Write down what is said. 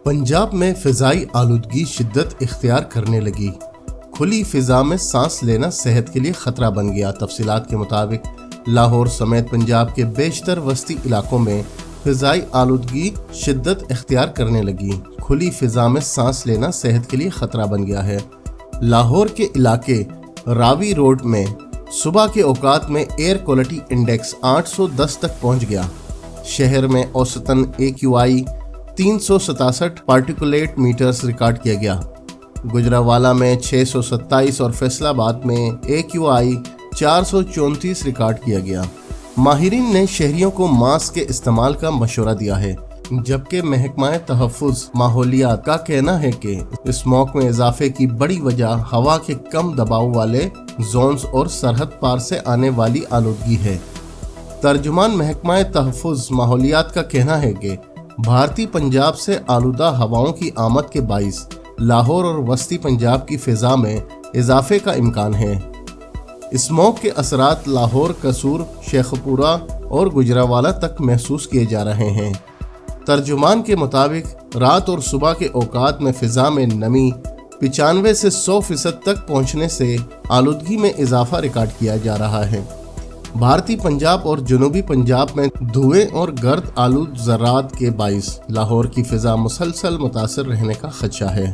पंजाब में फिजाई आलूदगी शिद्दत इख्तियार करने लगी। खुली फिजा में सांस लेना सेहत के लिए खतरा बन गया। तफसीलात के मुताबिक लाहौर समेत पंजाब के बेशतर वस्ती इलाकों में फिजाई आलूदगी शिद्दत इख्तियार करने लगी। खुली फिजा में सांस लेना सेहत के लिए खतरा बन गया है। लाहौर के इलाके रावी रोड में सुबह के औकात में एयर क्वालिटी इंडेक्स 810 तक पहुंच गया। शहर में औसतन AQI 367 पार्टिकुलेट मीटर्स रिकॉर्ड किया गया। गुजरावाला में 627 और फैसलाबाद में AQI 434 रिकॉर्ड किया गया। माहिरीन ने शहरियों को मास्क के इस्तेमाल का मशवरा दिया है, जबकि महकमा तहफ़्फ़ुज़ माहौलियात का कहना है कि स्मोक में इजाफे की बड़ी वजह हवा के कम दबाव वाले जोन्स और सरहद पार से आने वाली आलूदगी है। तर्जुमान महकमा तहफ़्फ़ुज़ माहौलियात का कहना है कि भारतीय पंजाब से आलूदा हवाओं की आमद के बाइस लाहौर और वस्ती पंजाब की फ़िज़ा में इजाफे का इम्कान है। स्मोक के असरात लाहौर, कसूर, शेखपुरा और गुजरावाला तक महसूस किए जा रहे हैं। तर्जुमान के मुताबिक रात और सुबह के औकात में फ़िज़ा में नमी 95 से 100% तक पहुँचने से आलूदगी में इजाफा रिकॉर्ड किया जा रहा है। भारतीय पंजाब और जनूबी पंजाब में धुएं और गर्द आलूद ज़रात के बाइस लाहौर की फ़िज़ा मुसलसल मुतासर रहने का खदशा है।